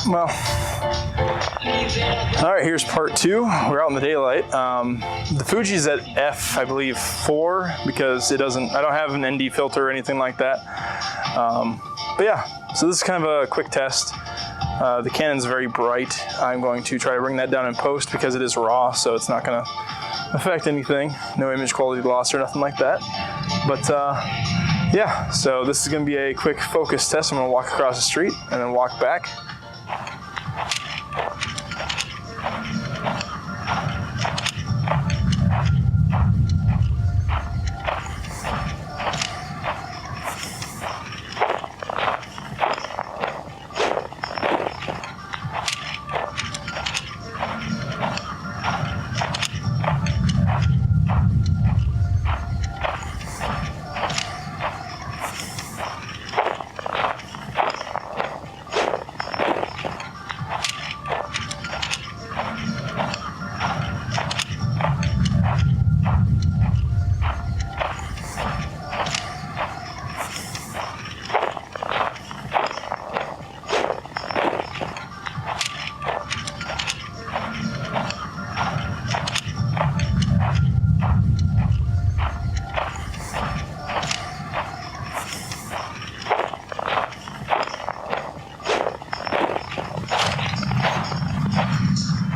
Well, all right, here's part 2. We're out in the daylight. The Fuji's at f, I believe, 4 because I don't have an ND filter or anything like that. But yeah, so this is kind of a quick test. The Canon's very bright. I'm going to try to bring that down in post because it is raw, so it's not going to affect anything. No image quality loss or nothing like that. But yeah, so this is going to be a quick focus test. I'm going to walk across the street and then walk back.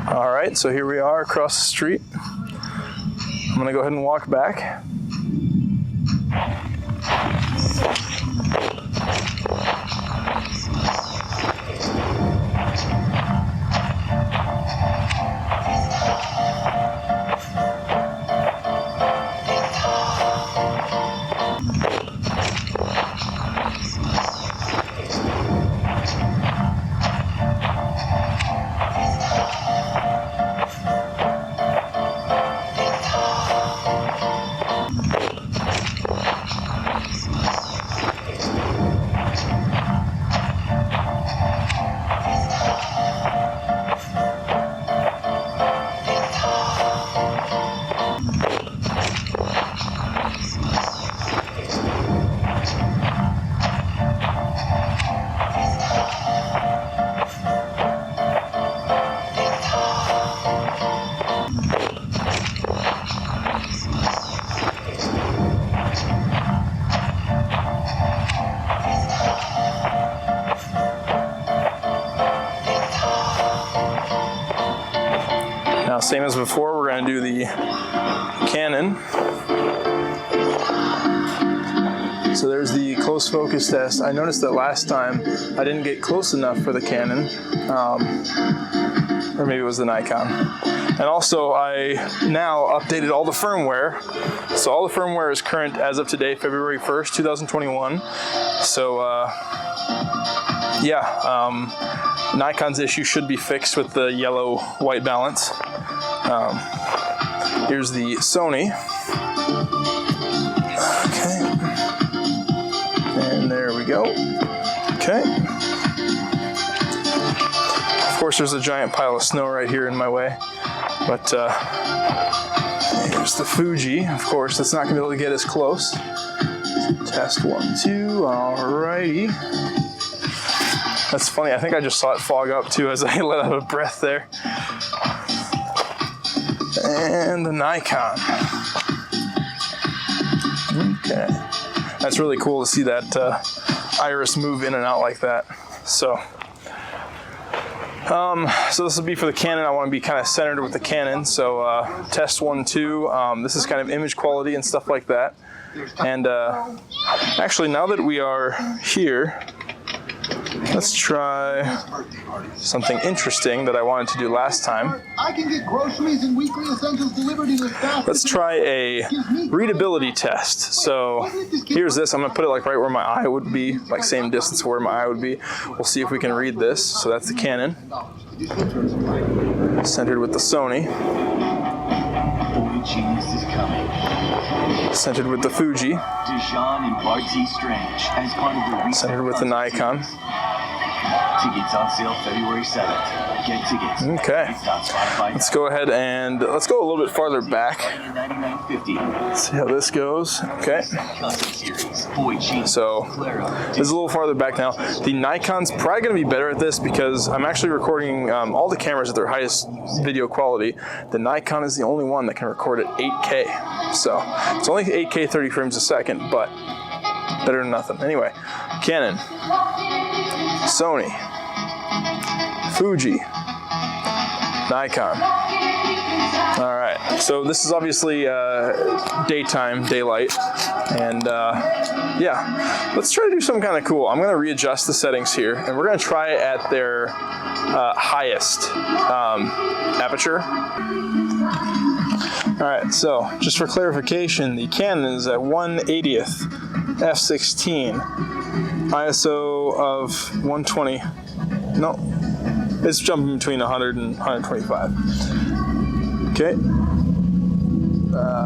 All right, so here we are across the street. I'm gonna go ahead and walk back. Now, same as before, we're going to do the Canon. So there's the close focus test. I noticed that last time I didn't get close enough for the Canon, or maybe it was the Nikon. And also, I now updated all the firmware. So all the firmware is current as of today, February 1st, 2021. So yeah, Nikon's issue should be fixed with the yellow-white balance. Here's the Sony. Okay. And there we go. Okay. Of course, there's a giant pile of snow right here in my way. But here's the Fuji. Of course, it's not going to be able to get as close. Test 1, 2. Alrighty. That's funny. I think I just saw it fog up too as I let out a breath there. And the Nikon. Okay. That's really cool to see that iris move in and out like that. So this will be for the Canon. I want to be kind of centered with the Canon. So test 1, 2. This is kind of image quality and stuff like that. And actually, now that we are here, let's try something interesting that I wanted to do last time. I can get groceries and weekly essentials delivered in as fast. Let's try a readability test. So here's this. I'm going to put it like right where my eye would be, like same distance where my eye would be. We'll see if we can read this. So that's the Canon, centered with the Sony, centered with the Fuji, Dijon and Barty Strange as part of the centered with the Nikon. Tickets on sale February 7th. Get tickets. Okay. Let's go ahead and let's go a little bit farther back. Let's see how this goes. Okay. So this is a little farther back now. The Nikon's probably going to be better at this because I'm actually recording all the cameras at their highest video quality. The Nikon is the only one that can record at 8K. So it's only 8K 30 frames a second, but better than nothing. Anyway, Canon, Sony, Fuji, Nikon. All right, so this is obviously daytime, daylight, and yeah, let's try to do something kind of cool. I'm gonna readjust the settings here, and we're gonna try it at their highest aperture. All right, so just for clarification, the Canon is at 1/80th f/16, ISO of 120. No, it's jumping between 100 and 125. Okay.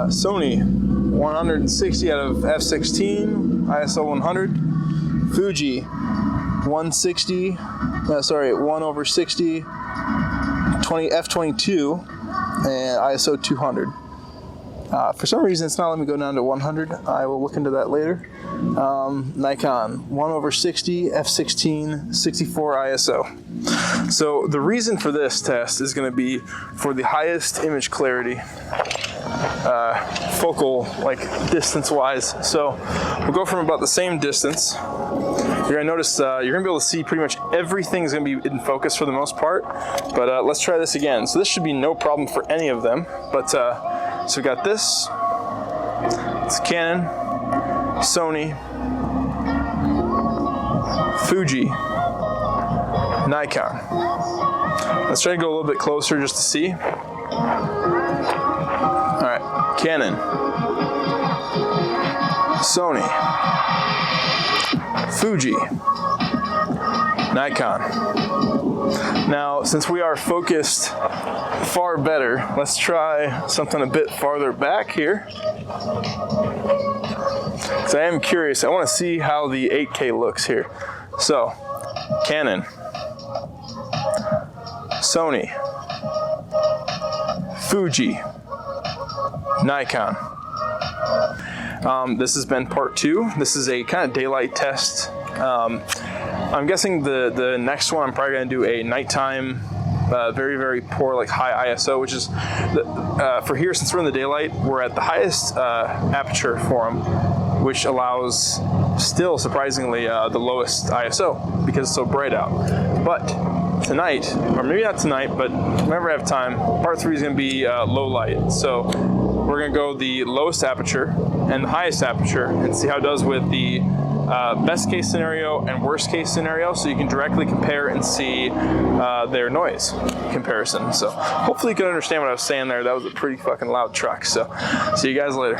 Sony 160 out of f/16, ISO 100. Fuji 160, 1/60, 20 f/22, and ISO 200. For some reason, it's not letting me go down to 100. I will look into that later. Nikon 1/60, f/16, 64 ISO. So the reason for this test is going to be for the highest image clarity, focal, like distance-wise. So we'll go from about the same distance. You're going to notice you're going to be able to see pretty much everything's going to be in focus for the most part. But let's try this again. So this should be no problem for any of them. But so we got this. It's Canon, Sony, Fuji, Nikon. Let's try to go a little bit closer just to see. All right, Canon, Sony, Fuji, Nikon. Now, since we are focused far better, let's try something a bit farther back here. So I am curious, I want to see how the 8K looks here. So, Canon, Sony, Fuji, Nikon. This has been part 2. This is a kind of daylight test. I'm guessing the next one I'm probably going to do a nighttime, very, very poor, like high ISO, which is, for here, since we're in the daylight, we're at the highest aperture for them, which allows, still surprisingly, the lowest ISO because it's so bright out. But tonight, or maybe not tonight, but whenever I have time, part 3 is going to be low light. So we're going to go the lowest aperture and the highest aperture and see how it does with the best case scenario and worst case scenario, so you can directly compare and see their noise comparison. So hopefully you can understand what I was saying there. That was a pretty fucking loud truck. So see you guys later.